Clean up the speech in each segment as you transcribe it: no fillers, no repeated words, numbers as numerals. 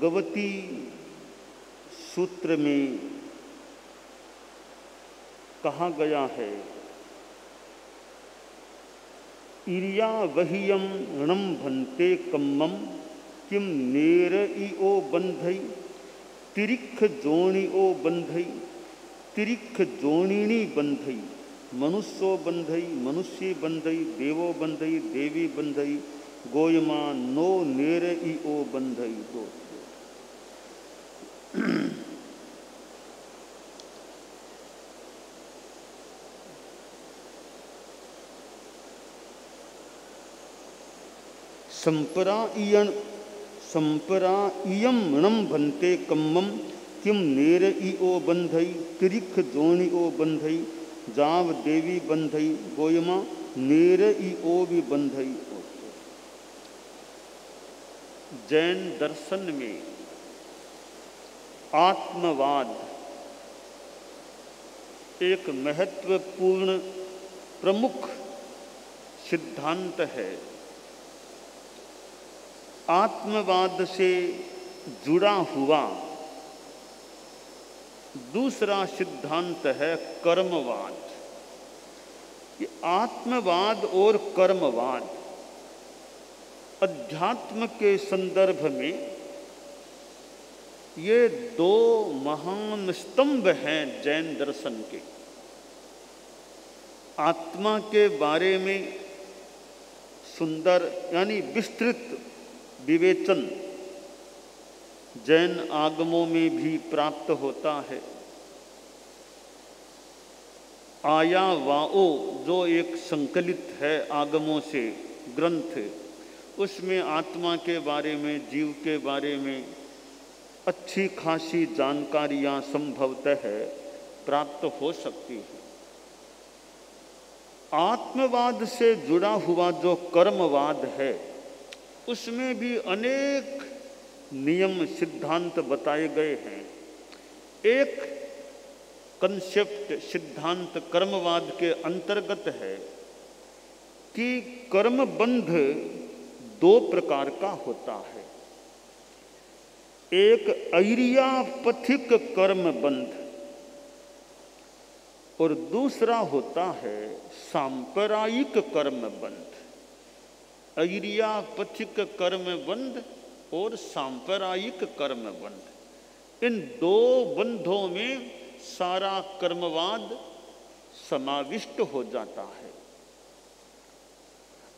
भगवती सूत्र में कहा गया है, इरिया वहियम ऋणम भन्ते कम्मम किम नेर इओ बंधई तिरिख जोणिओ बंधई तिरिख जोणिनी बंधई मनुष्यो बंधई मनुष्य बंधई देवो बंधई देवी बंधई गोयमा नो नेर इओ बंधई। दो संपरा इयम णम भन्ते कम्मम किम नेर इओ बंधई तिरिख जोणिओ बंधई जाव देवी बंधई गोयमा नेर इओ भी बंधई। जैन दर्शन में आत्मवाद एक महत्वपूर्ण प्रमुख सिद्धांत है। आत्मवाद से जुड़ा हुआ दूसरा सिद्धांत है कर्मवाद। ये आत्मवाद और कर्मवाद अध्यात्म के संदर्भ में ये दो महान स्तंभ हैं जैन दर्शन के। आत्मा के बारे में सुंदर यानी विस्तृत विवेचन जैन आगमों में भी प्राप्त होता है। आया वाओ जो एक संकलित है आगमों से ग्रंथ, उसमें आत्मा के बारे में जीव के बारे में अच्छी खासी जानकारियां संभवतः प्राप्त हो सकती है। आत्मवाद से जुड़ा हुआ जो कर्मवाद है उसमें भी अनेक नियम सिद्धांत बताए गए हैं। एक कंसेप्ट सिद्धांत कर्मवाद के अंतर्गत है कि कर्मबंध दो प्रकार का होता है। एक ऐरियापथिक कर्मबंध और दूसरा होता है सांप्रदायिक कर्मबंध। ऐरियापथिक कर्मबंध और सांप्रदायिक कर्मबंध, इन दो बंधों में सारा कर्मवाद समाविष्ट हो जाता है।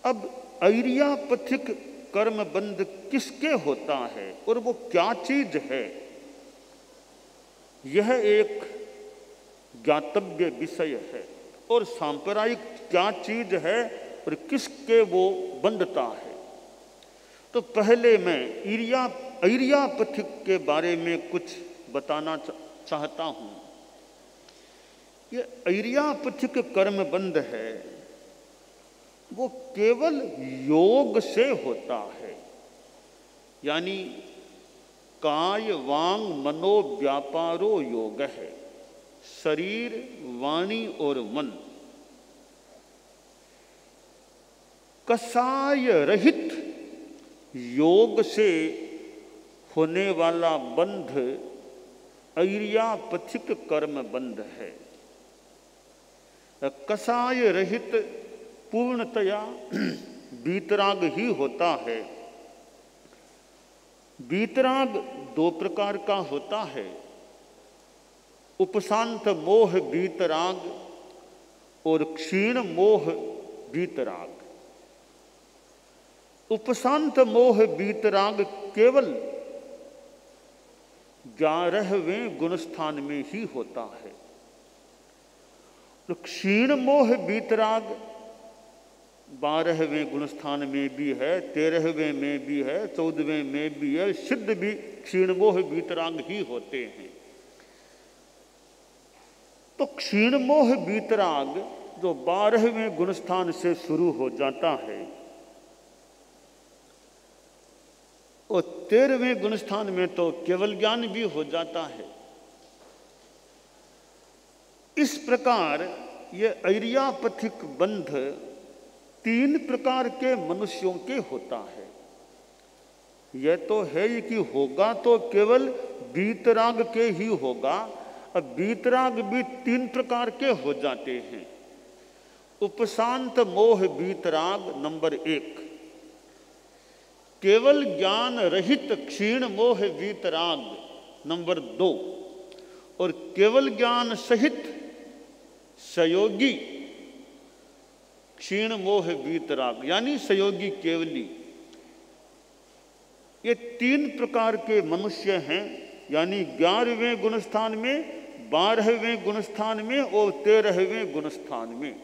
अब ऐरियापथिक कर्मबंध किसके होता है और वो क्या चीज है, यह एक ज्ञातव्य विषय है। और सांप्रदायिक क्या चीज है और किसके वो बंधता है। तो पहले मैं ऐरियापथिक के बारे में कुछ बताना चाहता हूं। ये ऐरियापथिक कर्मबंध है वो केवल योग से होता है, यानी काय वांग मनो व्यापारो योग है। शरीर वाणी और मन कसाय रहित योग से होने वाला बंध ऐरियापथिक कर्म बंध है। कसाय रहित पूर्णतया वीतराग ही होता है। वीतराग दो प्रकार का होता है, उपशांत मोह वीतराग और क्षीण मोह वीतराग। उपशांत मोह वीतराग केवल 11वें गुणस्थान में ही होता है। तो क्षीण मोह वीतराग 12वें गुणस्थान में भी है, 13वें में भी है, 14वें में भी है। सिद्ध भी क्षीण मोह वीतराग ही होते हैं। तो क्षीण मोह वीतराग जो 12वें गुणस्थान से शुरू हो जाता है और 13वें गुणस्थान में तो केवल ज्ञान भी हो जाता है। इस प्रकार ये ऐरियापथिक बंध 3 प्रकार के मनुष्यों के होता है। यह तो है ही कि होगा तो केवल वीतराग के ही होगा। अब वीतराग भी 3 प्रकार के हो जाते हैं। उपशांत मोह वीतराग नंबर 1, केवल ज्ञान रहित क्षीण मोह वीतराग नंबर 2, और केवल ज्ञान सहित सयोगी क्षीण मोह वीतराग यानी सयोगी केवली। ये 3 प्रकार के मनुष्य हैं, यानी 11वें गुणस्थान में, 12वें गुणस्थान में और 13वें गुणस्थान में।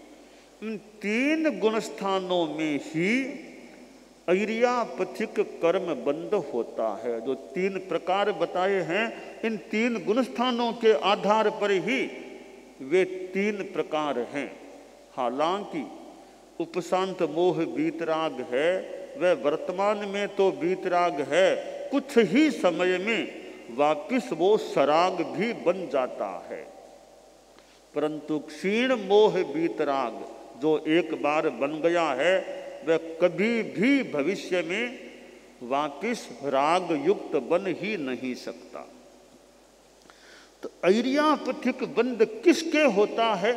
इन 3 गुणस्थानों में ही ऐरियापथिक कर्म बंद होता है। जो 3 प्रकार बताए हैं, इन 3 गुणस्थानों के आधार पर ही वे 3 प्रकार हैं। हालांकि उपशांत मोह वीतराग है, वह वर्तमान में तो वीतराग है, कुछ ही समय में वापिस वो सराग भी बन जाता है। परंतु क्षीण मोह वीतराग जो एक बार बन गया है, वह कभी भी भविष्य में वापिस राग युक्त बन ही नहीं सकता। तो ऐरियापथिक बंध किसके होता है?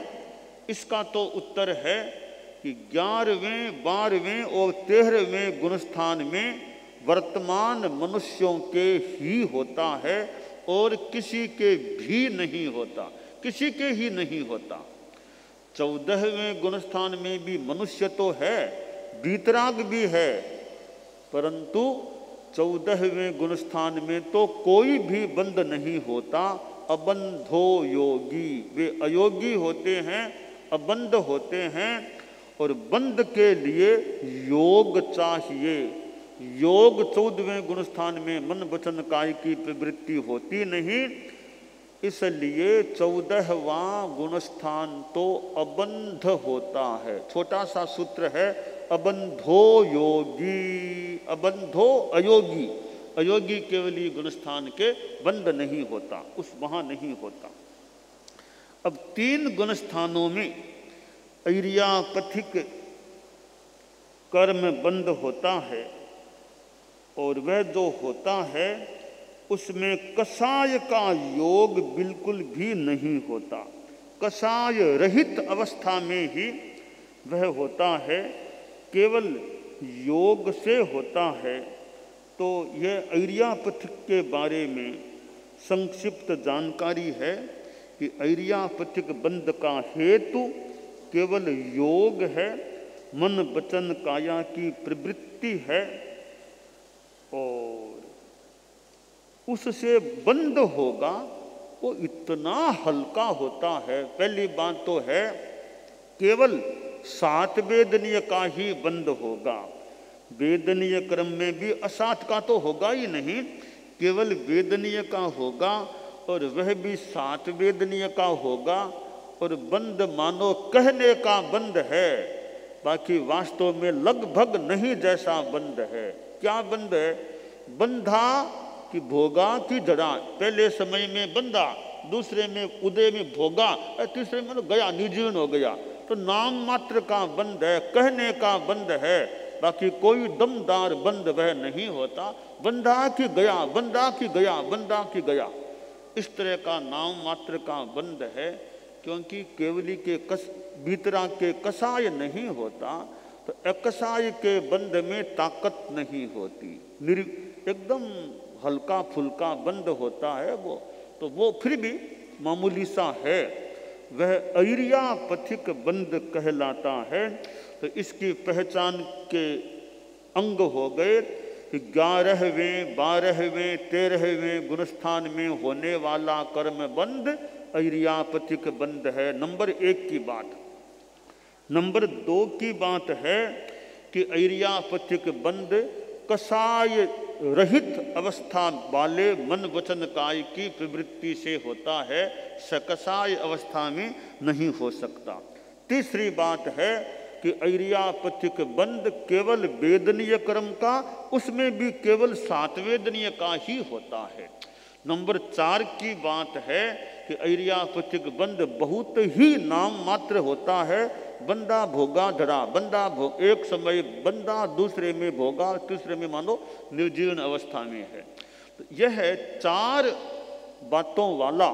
इसका तो उत्तर है कि 11वें, 12वें और 13वें गुणस्थान में वर्तमान मनुष्यों के ही होता है और किसी के भी नहीं होता, किसी के ही नहीं होता। 14वें गुणस्थान में भी मनुष्य तो है, वीतराग भी है, परंतु 14वें गुणस्थान में तो कोई भी बंध नहीं होता। अबंधो योगी, वे अयोगी होते हैं, अबंध होते हैं, और बंध के लिए योग चाहिए। योग 14वें गुणस्थान में मन वचन काय की प्रवृत्ति होती नहीं, इसलिए 14वां गुणस्थान तो अबंध होता है। छोटा सा सूत्र है, अबंधो योगी, अबंधो अयोगी। अयोगी केवली गुणस्थान के बंध नहीं होता, उस वहां नहीं होता। अब 3 गुणस्थानों में ऐरियापथिक कर्म बंद होता है, और वह जो होता है उसमें कषाय का योग बिल्कुल भी नहीं होता। कषाय रहित अवस्था में ही वह होता है, केवल योग से होता है। तो यह ऐरियापथिक के बारे में संक्षिप्त जानकारी है कि ऐरियापथिक बंध का हेतु केवल योग है, मन वचन काया की प्रवृत्ति है, और उससे बंद होगा वो इतना हल्का होता है। पहली बात तो है केवल 7 वेदनीय का ही बंद होगा। वेदनीय क्रम में भी असात का तो होगा ही नहीं, केवल वेदनीय का होगा, और वह भी 7 वेदनीय का होगा। और बंद मानो कहने का बंद है, बाकी वास्तव में लगभग नहीं जैसा बंद है। क्या बंद है? बंधा कि भोगा की जड़ा। पहले समय में बंधा, दूसरे में उदय में भोगा, और तीसरे में गया, निर्जीर्ण हो गया। तो नाम मात्र का बंद है, कहने का बंद है, बाकी कोई दमदार बंद वह नहीं होता। बंधा कि गया, बंधा कि गया, बंधा कि गया, इस तरह का नाम मात्र का बंद है। क्योंकि केवली के वीतराग के कषाय नहीं होता, तो अकषाय के बंध में ताकत नहीं होती, एकदम हल्का फुल्का बंद होता है वो। तो वो फिर भी मामूली सा है, वह ऐरियापथिक बंध कहलाता है। तो इसकी पहचान के अंग हो गए कि 11वें, 12वें, 13वें गुणस्थान में होने वाला कर्म बंध ऐरियापथिक बंध है। नंबर 1 की बात। नंबर 2 की बात है कि ऐरियापथिक बंध कषाय रहित अवस्था वाले मन वचन काय की प्रवृत्ति से होता है, सकषाय अवस्था में नहीं हो सकता। तीसरी बात है कि ऐरियापथिक बंध केवल वेदनीय कर्म का, उसमें भी केवल 7 वेदनीय का ही होता है। नंबर 4 की बात है कि ऐरियापतिक बंध बहुत ही नाम मात्र होता है। बंदा भोगा धरा, बंदा एक समय बंदा, दूसरे में भोगा, तीसरे में मानो निर्जीर्ण अवस्था में है। तो यह 4 बातों वाला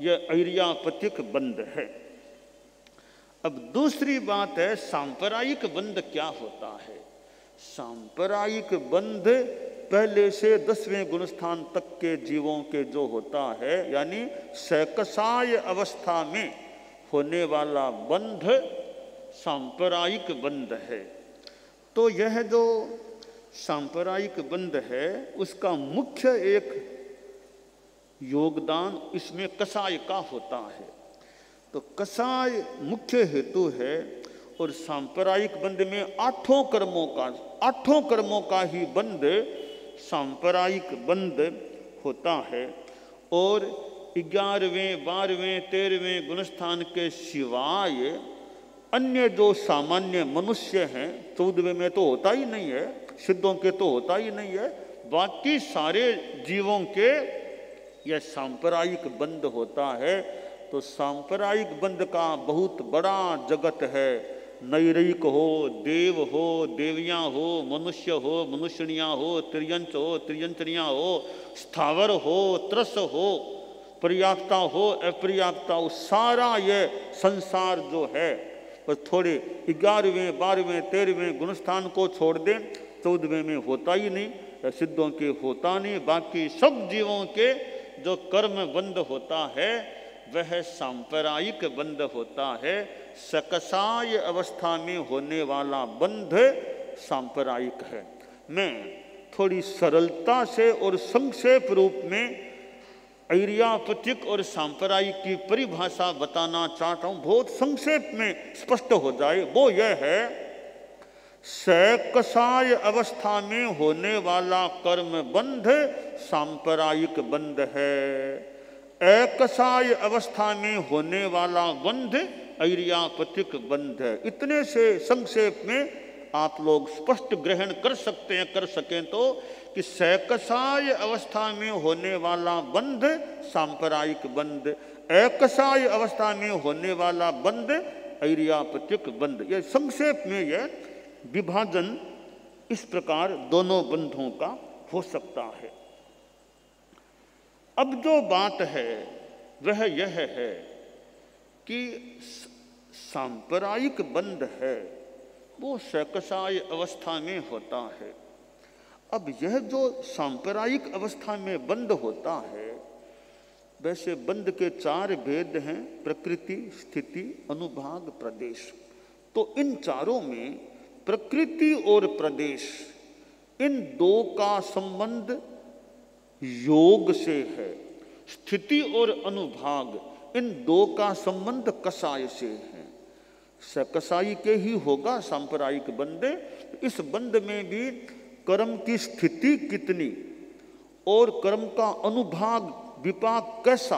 यह ऐरियापतिक बंध है। अब दूसरी बात है सांप्रदायिक बंध क्या होता है। सांप्रदायिक बंध पहले से 10वें गुणस्थान तक के जीवों के जो होता है, यानी सहकसाय अवस्था में होने वाला बंध सांप्रदायिक बंध है। तो यह जो सांप्रदायिक बंध है उसका मुख्य एक योगदान इसमें कसाय का होता है। तो कसाय मुख्य हेतु है और सांप्रदायिक बंध में 8 कर्मों का ही बंध सांप्रदायिक बंध होता है। और 11वें 12वें 13वें गुणस्थान के सिवाय अन्य जो सामान्य मनुष्य हैं, 14वें में तो होता ही नहीं है, सिद्धों के तो होता ही नहीं है, बाकी सारे जीवों के यह सांप्रदायिक बंध होता है। तो सांप्रदायिक बंध का बहुत बड़ा जगत है। नैरिक हो, देव हो, देवियाँ हो, मनुष्य हो, मनुष्यनियाँ हो, त्रियंच हो, त्रियंचनियाँ हो, स्थावर हो, त्रस हो, पर्याप्ता हो, अपर्याप्ता हो, सारा ये संसार जो है बस थोड़े 11वें 12वें 13वें गुणस्थान को छोड़ दें, 14वें में होता ही नहीं, सिद्धों के होता नहीं। बाकी सब जीवों के जो कर्म बंध होता है वह सांप्रदायिक बंध होता है। सकसाय अवस्था में होने वाला बंध सांप्रदायिक है। मैं थोड़ी सरलता से और संक्षेप रूप में ऐरियापतिक और सांप्रदायिक की परिभाषा बताना चाहता हूँ, बहुत संक्षेप में स्पष्ट हो जाए। वो यह है, सकसाय अवस्था में होने वाला कर्म बंध सांप्रदायिक बंध है। एकसाय अवस्था में होने वाला बंध ऐरियापतिक बंध है। इतने से संक्षेप में आप लोग स्पष्ट ग्रहण कर सकते हैं, कर सकें तो, कि सकसाय अवस्था में होने वाला बंध सांप्रदायिक बंध, एकसाय अवस्था में होने वाला बंध ऐरियापतिक बंध। यह संक्षेप में यह विभाजन इस प्रकार दोनों बंधों का हो सकता है। अब जो बात है वह यह है कि सांप्रदायिक बंध है वो सकसाय अवस्था में होता है। अब यह जो सांप्रदायिक अवस्था में बंध होता है, वैसे बंध के 4 भेद हैं, प्रकृति, स्थिति, अनुभाग, प्रदेश। तो इन चारों में प्रकृति और प्रदेश, इन 2 का संबंध योग से है। स्थिति और अनुभाग, इन 2 का संबंध कसाय से है। सकसाई के ही होगा सांप्रदायिक बंध। इस बंध में भी कर्म की स्थिति कितनी और कर्म का अनुभाग विपाक कैसा,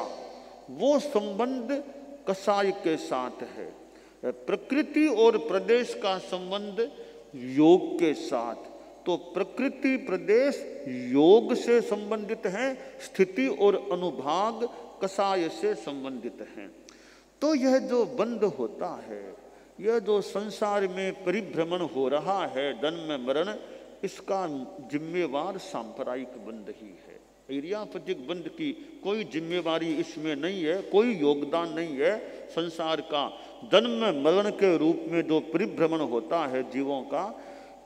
वो संबंध कसाय के साथ है। प्रकृति और प्रदेश का संबंध योग के साथ। तो प्रकृति प्रदेश योग से संबंधित है, स्थिति और अनुभाग कसाय से संबंधित हैं। तो यह जो बंध होता है, यह जो संसार में परिभ्रमण हो रहा है, जन्म मरण, इसका जिम्मेवार सांप्रदायिक बंध ही है। ऐरियापतिक बंध की कोई जिम्मेवारी इसमें नहीं है, कोई योगदान नहीं है। संसार का जन्म मरण के रूप में जो परिभ्रमण होता है जीवों का,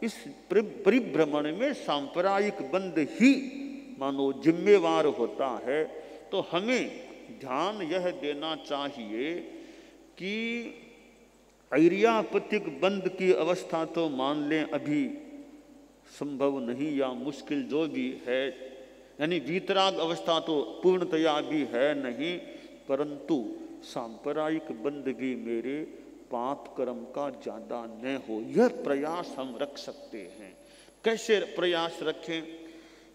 इस परिभ्रमण में सांप्रदायिक बंध ही मानो जिम्मेवार होता है। तो हमें ध्यान यह देना चाहिए कि ऐरियापतिक बंध की अवस्था तो मान लें अभी संभव नहीं या मुश्किल जो भी है, यानी वीतराग अवस्था तो पूर्णतया भी है नहीं, परंतु सांप्रदायिक बंध भी मेरे पाप कर्म का ज्यादा न हो, यह प्रयास हम रख सकते हैं। कैसे प्रयास रखें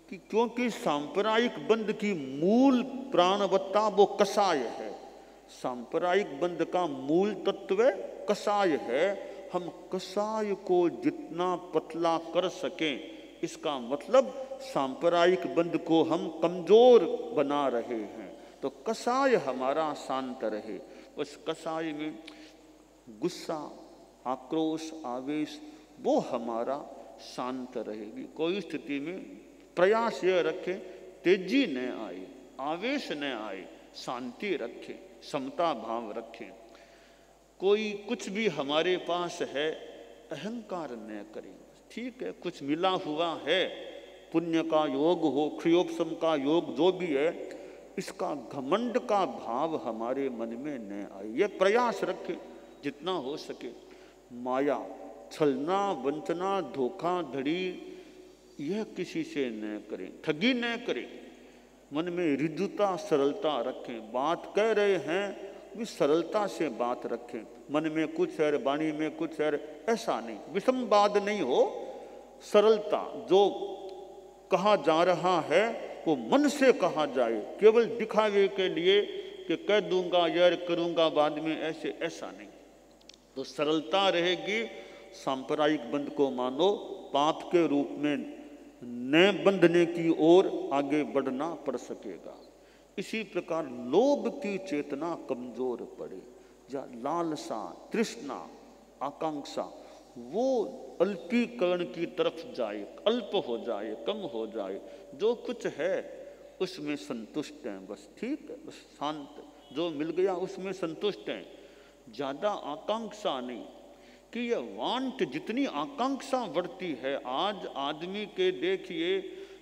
कि क्योंकि सांप्रदायिक बंध की मूल प्राणवत्ता वो कसाय है। सांप्रदायिक बंध का मूल तत्व कसाय है। हम कसाय को जितना पतला कर सकें, इसका मतलब सांप्रदायिक बंध को हम कमजोर बना रहे हैं। तो कसाय हमारा शांत रहे। उस कसाय में गुस्सा, आक्रोश, आवेश वो हमारा शांत रहेगी। कोई स्थिति में प्रयास यह रखें तेजी न आए, आवेश न आए, शांति रखें, समता भाव रखें। कोई कुछ भी हमारे पास है अहंकार न करें। ठीक है, कुछ मिला हुआ है, पुण्य का योग हो, क्षयोपशम का योग जो भी है, इसका घमंड का भाव हमारे मन में न आए, यह प्रयास रखें जितना हो सके। माया, छलना, वंचना, धोखाधड़ी यह किसी से न करें, ठगी न करें। मन में हृदयता, सरलता रखें। बात कह रहे हैं भी सरलता से बात रखें। मन में कुछ है, वाणी में कुछ है, ऐसा नहीं, विषमवाद नहीं हो। सरलता, जो कहा जा रहा है वो मन से कहा जाए, केवल दिखावे के लिए कि कह दूंगा यार करूंगा बाद में, ऐसे ऐसा नहीं। तो सरलता रहेगी। सांप्रदायिक बंध को मानो पाप के रूप में न बंधने की ओर आगे बढ़ना पड़ सकेगा। इसी प्रकार लोभ की चेतना कमजोर पड़े, या लालसा, तृष्णा, आकांक्षा वो अल्पीकरण की तरफ जाए, अल्प हो जाए, कम हो जाए। जो कुछ है उसमें संतुष्ट हैं, बस ठीक है, बस शांत, जो मिल गया उसमें संतुष्ट हैं। ज़्यादा आकांक्षा नहीं कि ये वांट, जितनी आकांक्षा बढ़ती है आज आदमी के, देखिए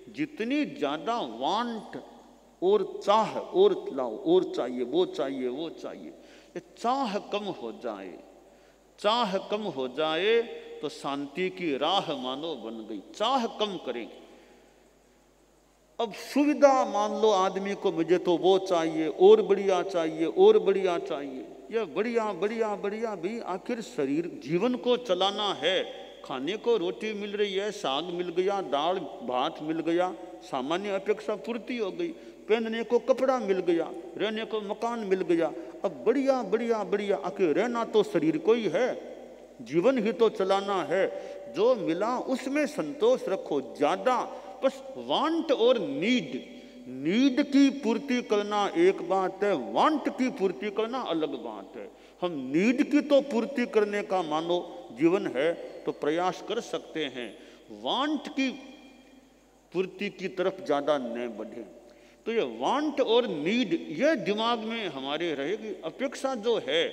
जितनी ज़्यादा वांट और चाह, और लाओ, और चाहिए, वो चाहिए, वो चाहिए, ये चाह कम हो जाए, चाह कम हो जाए तो शांति की राह मानो बन गई। चाह कम करें। अब सुविधा मान लो आदमी को, मुझे तो वो चाहिए, और बढ़िया चाहिए, और बढ़िया चाहिए, यह बढ़िया बढ़िया बढ़िया भी आखिर शरीर जीवन को चलाना है। खाने को रोटी मिल रही है, साग मिल गया, दाल भात मिल गया, सामान्य अपेक्षा पूर्ति हो गई, पहनने को कपड़ा मिल गया, रहने को मकान मिल गया। अब बढ़िया बढ़िया बढ़िया, आखिर रहना तो शरीर को ही है, जीवन ही तो चलाना है। जो मिला उसमें संतोष रखो। ज़्यादा बस वांट और नीड, नीड की पूर्ति करना एक बात है, वांट की पूर्ति करना अलग बात है। हम नीड की तो पूर्ति करने का मानो जीवन है तो प्रयास कर सकते हैं, वांट की पूर्ति की तरफ ज़्यादा न बढ़े। तो ये वांट और नीड ये दिमाग में हमारे रहेगी। अपेक्षा जो है,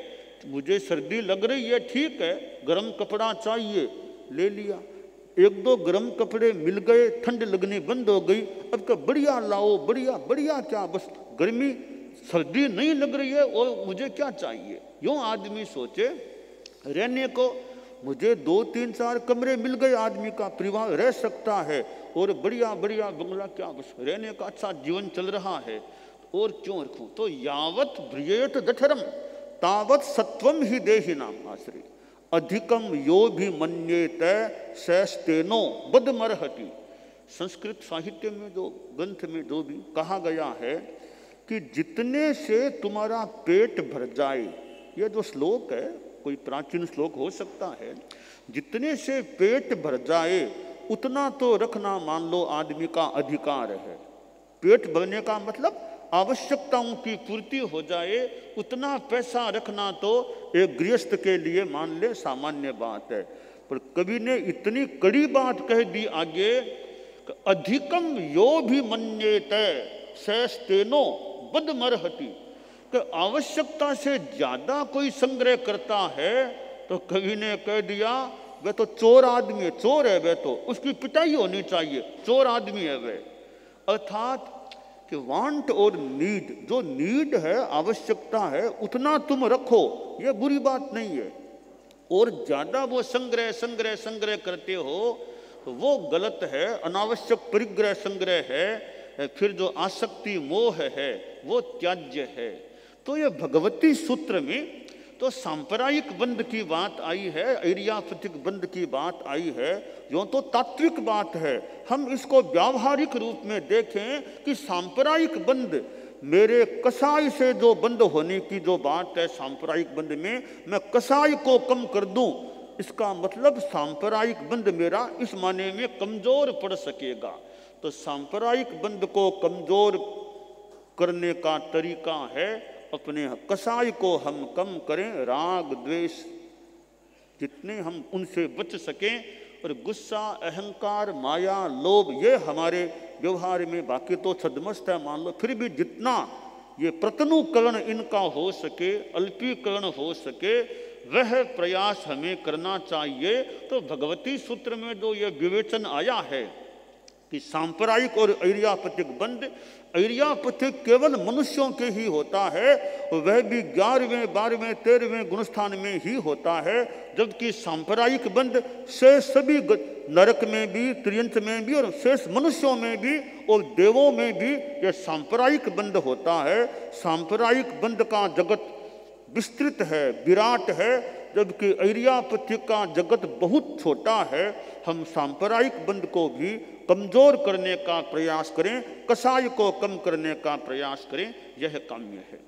मुझे सर्दी लग रही है, ठीक है, गर्म कपड़ा चाहिए, ले लिया, एक दो गर्म कपड़े मिल गए, ठंड लगनी बंद हो गई। अब क्या बढ़िया लाओ, बढ़िया बढ़िया, क्या बस गर्मी सर्दी नहीं लग रही है और मुझे क्या चाहिए। यूँ आदमी सोचे, रहने को मुझे 2-3-4 कमरे मिल गए, आदमी का परिवार रह सकता है, और बढ़िया बढ़िया बंगला, क्या बस रहने का अच्छा जीवन चल रहा है, और क्यों रखूं। तो यावत ब्रियेत जठरम तावत सत्वम ही देहिनाम आश्रय अधिकम यो भी मन्येत सैस्तेनो बदमरहति। संस्कृत साहित्य में जो ग्रंथ में जो भी कहा गया है कि जितने से तुम्हारा पेट भर जाए, यह जो श्लोक है कोई प्राचीन श्लोक हो सकता है, जितने से पेट भर जाए उतना तो रखना मान लो आदमी का अधिकार है। पेट भरने का मतलब आवश्यकताओं की पूर्ति हो जाए, उतना पैसा रखना तो एक गृहस्थ के लिए मान ले सामान्य बात है। पर कवि ने इतनी कड़ी बात कह दी आगे, अधिकम यो भी मन्येत सैस्तेनो बदमरहति, कि आवश्यकता से ज्यादा कोई संग्रह करता है तो कवि ने कह दिया वह तो चोर आदमी है, चोर है वह, तो उसकी पिटाई होनी चाहिए, चोर आदमी है वह। अर्थात कि वांट और नीड, जो नीड है, आवश्यकता है, उतना तुम रखो, यह बुरी बात नहीं है। और ज्यादा वो संग्रह संग्रह संग्रह करते हो तो वो गलत है, अनावश्यक परिग्रह संग्रह है, फिर जो आसक्ति मोह है वो त्याज्य है। तो ये भगवती सूत्र में तो सांप्रदायिक बंध की बात आई है, एरियाफिटिक बंध की बात आई है, जो तो तात्विक बात है। हम इसको व्यावहारिक रूप में देखें कि सांप्रदायिक बंध, मेरे कसाई से जो बंध होने की जो बात है सांप्रदायिक बंध में, मैं कसाई को कम कर दूं, इसका मतलब सांप्रदायिक बंध मेरा इस माने में कमजोर पड़ सकेगा। तो सांप्रदायिक बंध को कमजोर करने का तरीका है अपने कसाय को हम कम करें, राग द्वेष जितने हम उनसे बच सकें, और गुस्सा, अहंकार, माया, लोभ ये हमारे व्यवहार में, बाकी तो छद्मस्त है मान लो, फिर भी जितना ये प्रतनुकरण इनका हो सके, अल्पीकरण हो सके, वह प्रयास हमें करना चाहिए। तो भगवती सूत्र में जो ये विवेचन आया है कि सांप्रदायिक और ऐर्यापतिक बंध, ऐर्यापतिक केवल मनुष्यों के ही होता है, वह भी 11वें, 12वें, 13वें गुणस्थान में ही होता है, जबकि सांप्रदायिक बंध शेष सभी नरक में भी, त्रियंत में भी और शेष मनुष्यों में भी और देवों में भी यह सांप्रदायिक बंध होता है। सांप्रदायिक बंध का जगत विस्तृत है, विराट है, जबकि ऐर्यापतिक का जगत बहुत छोटा है। हम सांप्रदायिक बंध को भी कमजोर करने का प्रयास करें, कसाय को कम करने का प्रयास करें, यह काम्य है।